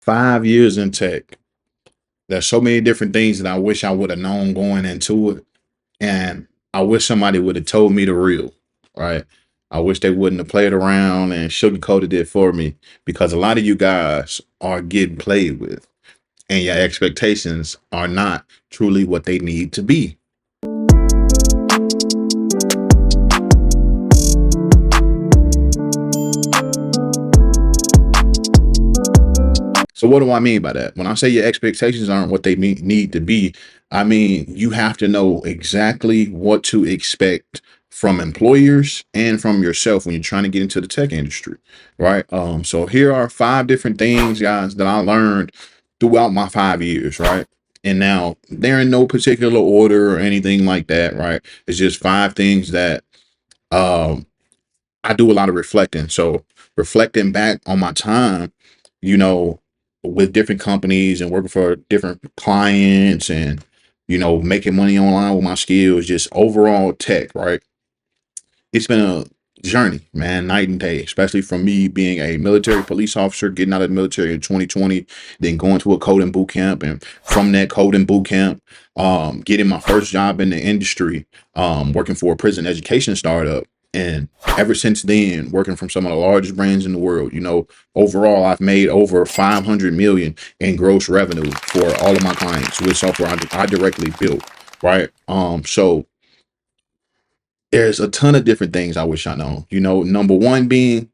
5 years in tech. There's so many different things that I wish I would have known going into it. And I wish somebody would have told me the real, right? I wish they wouldn't have played around and sugarcoated it for me, because a lot of you guys are getting played with and your expectations are not truly what they need to be. So what do I mean by that? When I say your expectations aren't what they need to be, I mean you have to know exactly what to expect from employers and from yourself when you're trying to get into the tech industry, right? So here are 5 different things, guys, that I learned throughout my 5 years, right? And now they're in no particular order or anything like that, right? It's just 5 things that um I do a lot of reflecting. So reflecting back on my time, you know, with different companies and working for different clients and, making money online with my skills, just overall tech, right? It's been a journey, man, night and day, especially from me being a military police officer, getting out of the military in 2020, then going to a coding boot camp. And from that coding boot camp, getting my first job in the industry, working for a prison education startup. And ever since then, working from some of the largest brands in the world, overall, I've made over 500 million in gross revenue for all of my clients with software I directly built. Right. So there's a ton of different things I wish I know. Number one being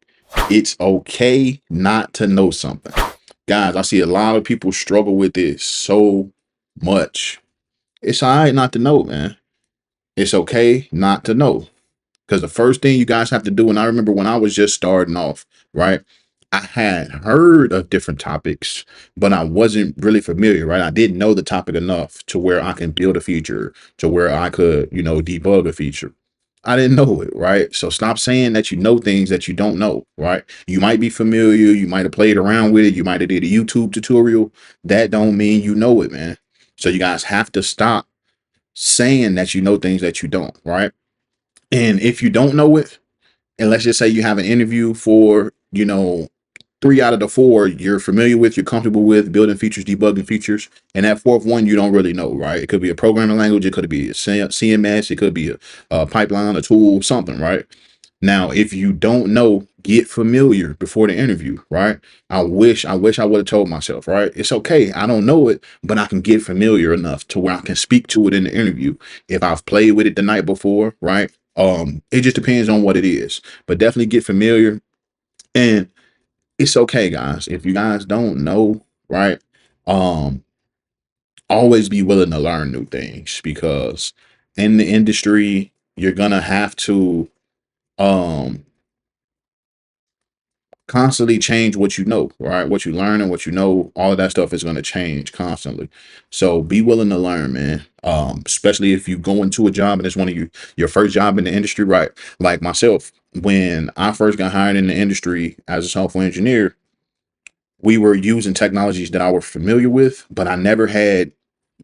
it's okay not to know something. Guys, I see a lot of people struggle with this so much. It's all right not to know, man. It's okay not to know. Because the first thing you guys have to do, and I remember when I was just starting off, right? I had heard of different topics, but I wasn't really familiar, right? I didn't know the topic enough to where I can build a feature, to where I could, debug a feature. I didn't know it, right? So stop saying that you know things that you don't know, right? You might be familiar, you might have played around with it, you might have did a YouTube tutorial. That don't mean you know it, man. So you guys have to stop saying that you know things that you don't, right? And if you don't know it, and let's just say you have an interview for, 3 out of the 4 you're familiar with, you're comfortable with building features, debugging features, and that fourth one you don't really know, right? It could be a programming language, it could be a CMS, it could be a pipeline, a tool, something, right? Now, if you don't know, get familiar before the interview, right? I wish I would have told myself, right? It's okay. I don't know it, but I can get familiar enough to where I can speak to it in the interview. If I've played with it the night before, right? It just depends on what it is, but definitely get familiar. And it's okay, guys. If you guys don't know, right? Um, Always be willing to learn new things, because in the industry, you're gonna have to um constantly change what you know, right? What you learn and what you know, all of that stuff is going to change constantly. So be willing to learn, man. Especially if you go into a job and it's one of your first job in the industry, right? Like myself, when I first got hired in the industry as a software engineer, we were using technologies that I was familiar with, but I never had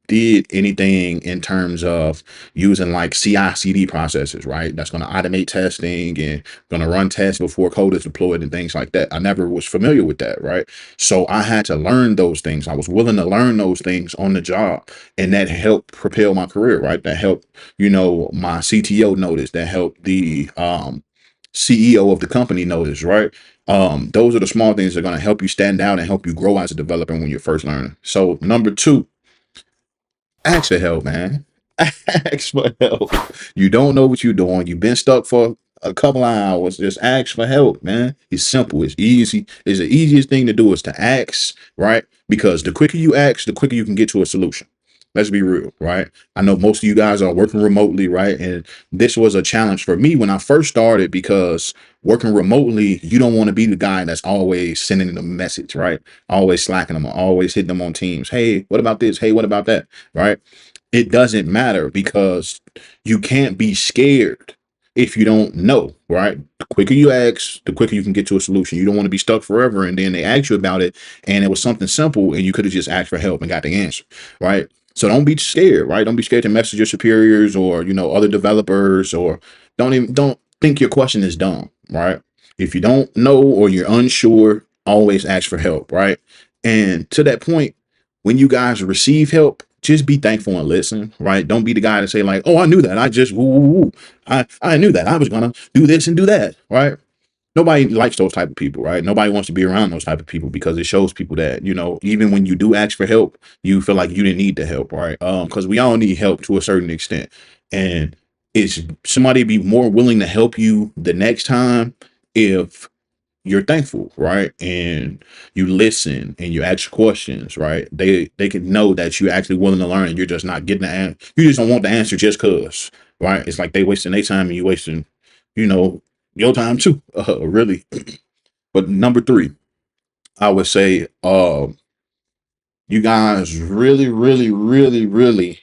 did anything in terms of using like CI/CD processes, right? That's going to automate testing and going to run tests before code is deployed and things like that. I never was familiar with that, right? So I had to learn those things. I was willing to learn those things on the job, and that helped propel my career, right? That helped, my CTO notice, that helped the CEO of the company notice, right? Those are the small things that are going to help you stand out and help you grow as a developer when you're first learning. So number 2, ask for help, man. Ask for help. You don't know what you're doing. You've been stuck for a couple of hours. Just ask for help, man. It's simple. It's easy. It's the easiest thing to do is to ask, right? Because the quicker you ask, the quicker you can get to a solution. Let's be real, right? I know most of you guys are working remotely, right? And this was a challenge for me when I first started, because working remotely, you don't want to be the guy that's always sending them a message, right? Always slacking them, always hitting them on Teams. Hey, what about this? Hey, what about that? Right? It doesn't matter, because you can't be scared if you don't know, right? The quicker you ask, the quicker you can get to a solution. You don't want to be stuck forever and then they ask you about it and it was something simple and you could have just asked for help and got the answer, right? So don't be scared, right? Don't be scared to message your superiors or, other developers, or don't think your question is dumb, right? If you don't know or you're unsure, always ask for help, right? And to that point, when you guys receive help, just be thankful and listen, right? Don't be the guy to say like, "Oh, I knew that. I just, woo, woo, woo. I knew that. I was gonna do this and do that," right? Nobody likes those type of people, right? Nobody wants to be around those type of people because it shows people that, even when you do ask for help, you feel like you didn't need the help, right? Because we all need help to a certain extent. And it's somebody be more willing to help you the next time if you're thankful, right? And you listen and you ask questions, right? They can know that you're actually willing to learn and you're just not getting the answer. You just don't want the answer just cause, right? It's like they wasting their time and you wasting, you know, your time too, really. But number three, I would say, you guys really, really, really, really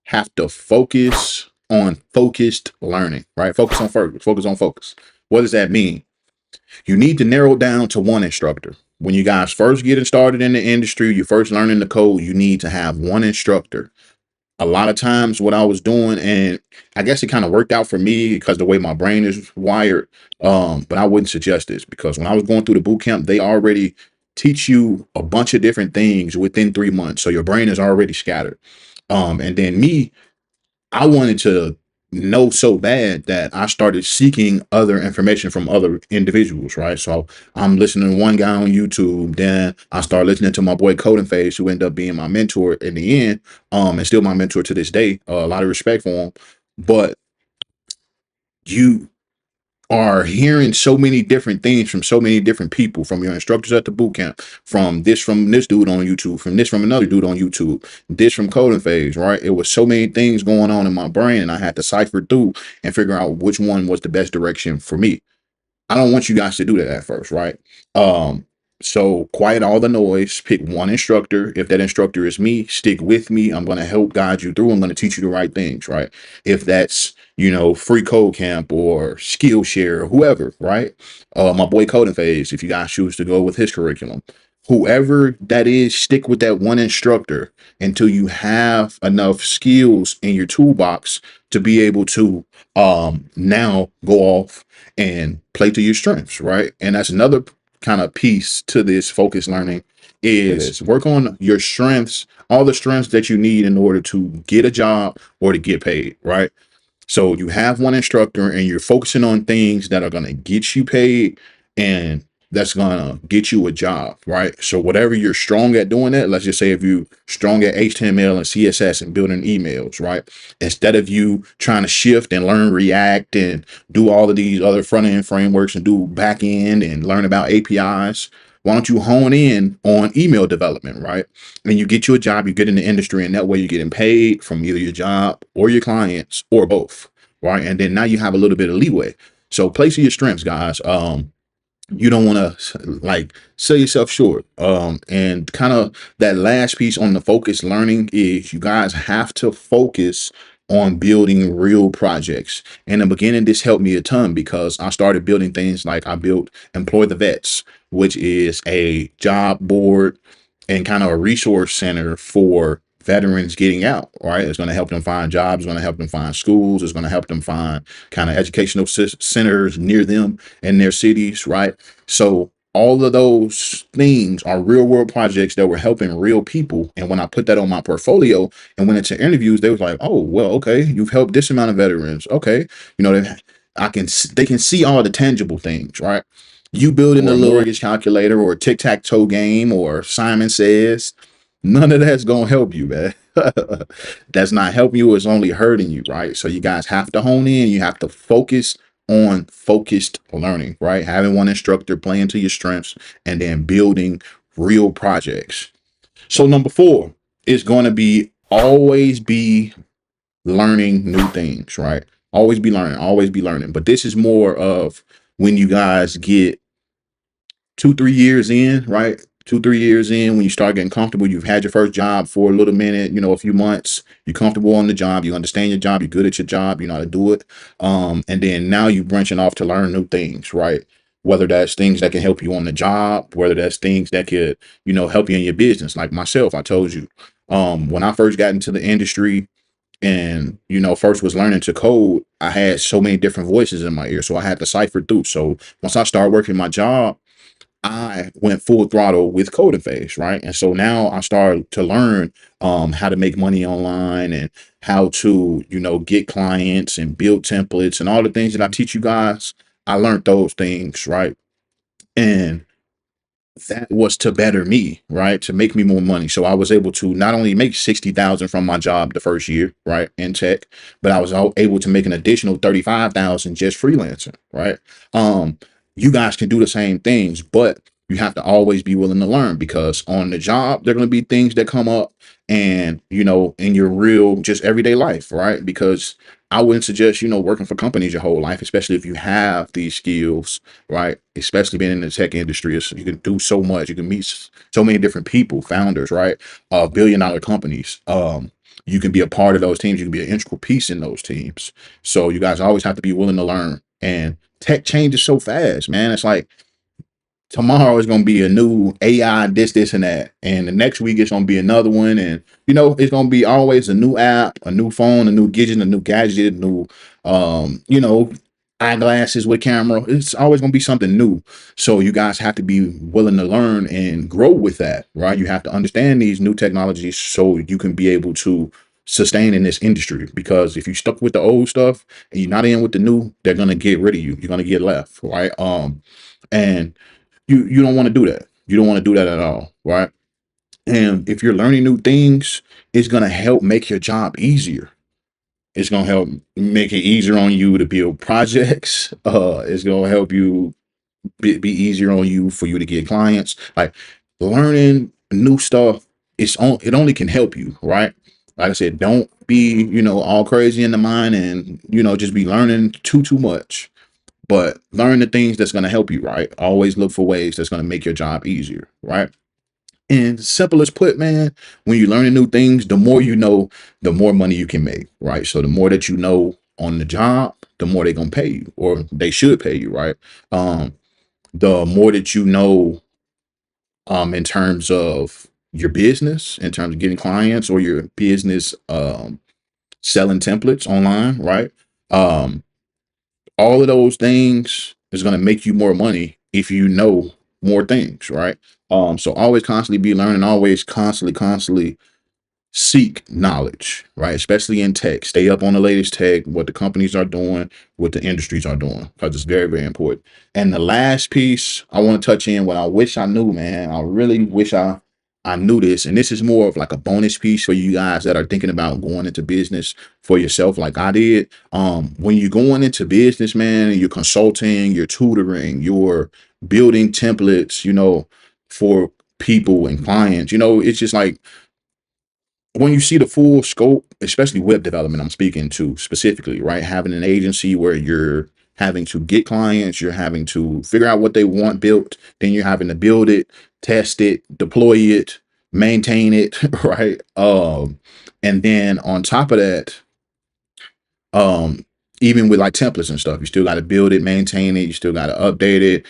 have to focus on focused learning, right? Focus on focus, focus on focus. What does that mean? You need to narrow down to one instructor. When you guys first getting started in the industry, you first learning the code, you need to have one instructor. A lot of times what I was doing, and I guess it kind of worked out for me because the way my brain is wired. But I wouldn't suggest this because when I was going through the boot camp, they already teach you a bunch of different things within 3 months. So your brain is already scattered. And then me, I wanted to know so bad that I started seeking other information from other individuals, right? So I'm listening to one guy on YouTube, then I started listening to my boy Coding Phase, who ended up being my mentor in the end, and still my mentor to this day. A lot of respect for him. But you are hearing so many different things from so many different people, from your instructors at the boot camp, from this dude on YouTube, from another dude on YouTube, this from Coding Phase, right? It was so many things going on in my brain, and I had to cipher through and figure out which one was the best direction for me. I don't want you guys to do that at first, right? Um, so quiet all the noise, pick one instructor. If that instructor is me, stick with me. I'm going to help guide you through. I'm going to teach you the right things, right? If that's, free code camp or Skillshare or whoever, right? My boy Coding Phase, if you guys choose to go with his curriculum, whoever that is, stick with that one instructor until you have enough skills in your toolbox to be able to now go off and play to your strengths, right? And that's another kind of piece to this focus learning is work on your strengths, all the strengths that you need in order to get a job or to get paid, right? So you have one instructor and you're focusing on things that are going to get you paid and that's going to get you a job, right? So whatever you're strong at doing that, let's just say if you're strong at HTML and CSS and building emails, right? Instead of you trying to shift and learn React and do all of these other front end frameworks and do back end and learn about APIs, why don't you hone in on email development, right? And you get you a job, you get in the industry, and that way you're getting paid from either your job or your clients or both, right? And then now you have a little bit of leeway. So play to your strengths, guys. You don't want to like sell yourself short. And kind of that last piece on the focus learning is you guys have to focus on building real projects. In the beginning, this helped me a ton because I started building things like I built Employ the Vets, which is a job board and kind of a resource center for veterans getting out, right? It's going to help them find jobs, it's going to help them find schools, it's going to help them find kind of educational centers near them in their cities, right? So all of those things are real world projects that were helping real people. And when I put that on my portfolio and went into interviews, they was like, "Oh, well, okay, you've helped this amount of veterans. Okay, they can see all the tangible things, right? You building a little mortgage calculator or a tic-tac-toe game or Simon Says, none of that's gonna help you, man. That's not helping you, it's only hurting you, right? So you guys have to hone in, you have to focus on focused learning, right? Having one instructor, playing to your strengths, and then building real projects. So number four is going to be always be learning new things, right? Always be learning, always be learning. But this is more of when you guys get 2, 3 years in, right? 2, 3 years in, when you start getting comfortable, you've had your first job for a little minute, a few months, you're comfortable on the job, you understand your job, you're good at your job, you know how to do it. And then now you're branching off to learn new things, right? Whether that's things that can help you on the job, whether that's things that could, help you in your business. Like myself, I told you, when I first got into the industry and, first was learning to code, I had so many different voices in my ear. So I had to cipher through. So once I started working my job, I went full throttle with coding phase, right? And so now I started to learn how to make money online and how to, get clients and build templates and all the things that I teach you guys. I learned those things, right? And that was to better me, right? To make me more money. So I was able to not only make 60,000 from my job the first year, right, in tech, but I was able to make an additional 35,000 just freelancing, right? Um, you guys can do the same things, but you have to always be willing to learn, because on the job there are going to be things that come up, and in your real just everyday life, right? Because I wouldn't suggest working for companies your whole life, especially if you have these skills, right? Especially being in the tech industry, you can do so much. You can meet so many different people, founders, right? Billion-dollar companies. You can be a part of those teams. You can be an integral piece in those teams. So you guys always have to be willing to learn. And tech changes so fast, man. It's like tomorrow is going to be a new AI, this, and that. And the next week it's going to be another one. And, it's going to be always a new app, a new phone, a new gadget, new, eyeglasses with camera. It's always going to be something new. So you guys have to be willing to learn and grow with that, right? You have to understand these new technologies so you can be able to sustain in this industry. Because if you stuck with the old stuff and you're not in with the new, they're going to get rid of you. You're going to get left, right? And you don't want to do that. You don't want to do that at all, right? And if you're learning new things, it's going to help make your job easier. It's going to help make it easier on you to build projects. It's going to help you be easier on you for you to get clients. Like, learning new stuff, it only can help you, right? Like I said, don't be, all crazy in the mind and, just be learning too much, but learn the things that's going to help you, right? Always look for ways that's going to make your job easier, right? And simple as put, man, when you're learning new things, the more you know, the more money you can make, right? So the more that you know on the job, the more they're going to pay you, or they should pay you, right? The more that you know, in terms of your business, in terms of getting clients, or your business, selling templates online, right? Um, all of those things is going to make you more money if you know more things, right? So always constantly be learning, always constantly seek knowledge, right? Especially in tech. Stay up on the latest tech, what the companies are doing, what the industries are doing, because it's very, very important. And the last piece I want to touch in, what I wish I knew, man, I really wish I knew this. And this is more of like a bonus piece for you guys that are thinking about going into business for yourself, like I did. When you're going into business, man, you're consulting, you're tutoring, you're building templates, for people and clients, it's just like, when you see the full scope, especially web development, I'm speaking to specifically, right? Having an agency where you're having to get clients, you're having to figure out what they want built, then you're having to build it, test it, deploy it, maintain it, right? And then on top of that, um even with like templates and stuff, you still got to build it, maintain it, you still got to update it,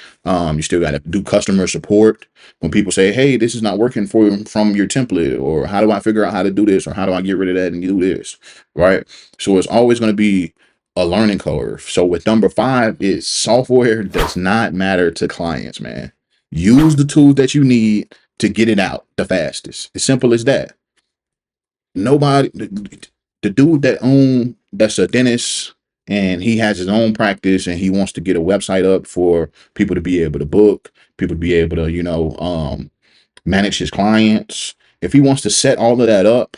you still got to do customer support when people say, hey, this is not working from your template, or how do I figure out how to do this, or how do I get rid of that and do this, right? So it's always going to be a learning curve. So with number 5 is software does not matter to clients, man. Use the tools that you need to get it out the fastest. As simple as that. Nobody, the dude that's a dentist, and he has his own practice, and he wants to get a website up for people to be able to book, people to be able to manage his clients. If he wants to set all of that up,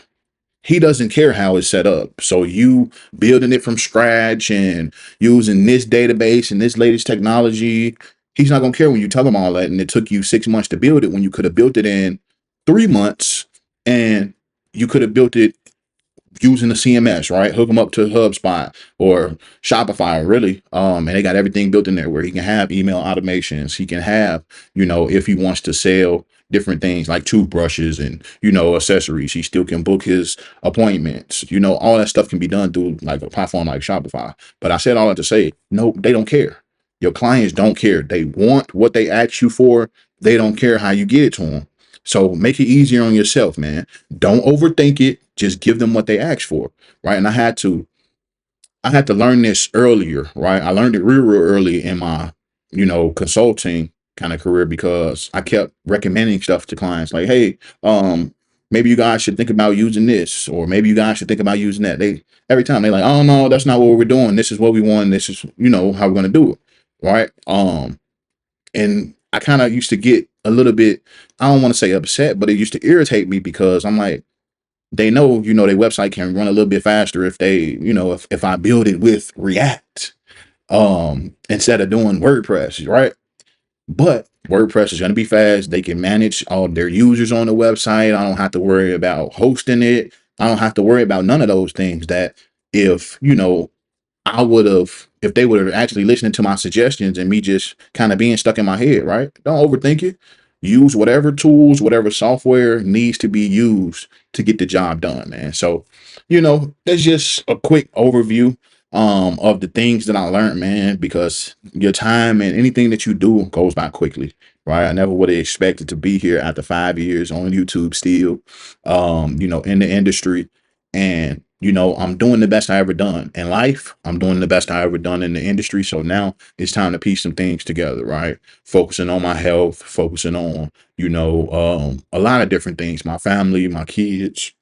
he doesn't care how it's set up. So you building it from scratch and using this database and this latest technology, he's not gonna care when you tell him all that, and it took you 6 months to build it when you could have built it in 3 months. And you could have built it using the CMS, right? Hook them up to HubSpot or Shopify, really. And they got everything built in there where he can have email automations. He can have, if he wants to sell different things like toothbrushes and, accessories, he still can book his appointments. All that stuff can be done through like a platform like Shopify. But I said all that to say, no, they don't care. Your clients don't care. They want what they ask you for. They don't care how you get it to them. So make it easier on yourself, man. Don't overthink it. Just give them what they ask for, right? And I had to learn this earlier, right? I learned it real early in my, consulting. kind of career because I kept recommending stuff to clients like, hey, maybe you guys should think about using this, or maybe you guys should think about using that. They every time they like, oh no, that's not what we're doing. This is what we want. This is, how we're gonna do it. Right. And I kind of used to get a little bit, I don't want to say upset, but it used to irritate me because I'm like, they know, their website can run a little bit faster if they, if I build it with React, instead of doing WordPress, right? But WordPress is going to be fast. They can manage all their users on the website. I don't have to worry about hosting it. I don't have to worry about none of those things that if, I would have, if they were actually listening to my suggestions and me just kind of being stuck in my head, right? Don't overthink it. Use whatever tools, whatever software needs to be used to get the job done, man. So, that's just a quick overview of the things that I learned, man, because your time and anything that you do goes by quickly, right? I never would have expected to be here after 5 years on YouTube still, in the industry. And I'm doing the best I ever done in life. I'm doing the best I ever done in the industry. So now it's time to piece some things together, right? Focusing on my health, focusing on, a lot of different things, my family, my kids,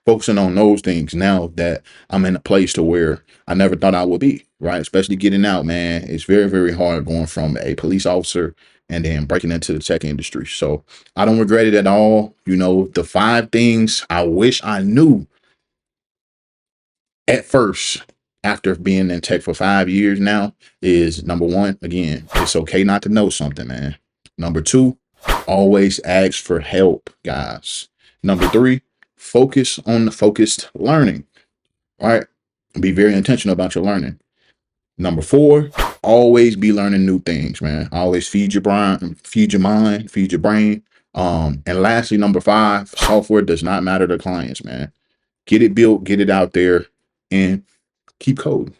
focusing on those things now that I'm in a place to where I never thought I would be, right? Especially getting out, man. It's very, very hard going from a police officer and then breaking into the tech industry. So I don't regret it at all. The 5 things I wish I knew at first after being in tech for 5 years now is: number one, again, it's okay not to know something, man. Number two, always ask for help, guys. Number three, focus on the focused learning, right? Be very intentional about your learning. Number four, always be learning new things, man. Always feed your brain, feed your mind, feed your brain. And lastly, number five, software does not matter to clients, man. Get it built, get it out there, and keep coding.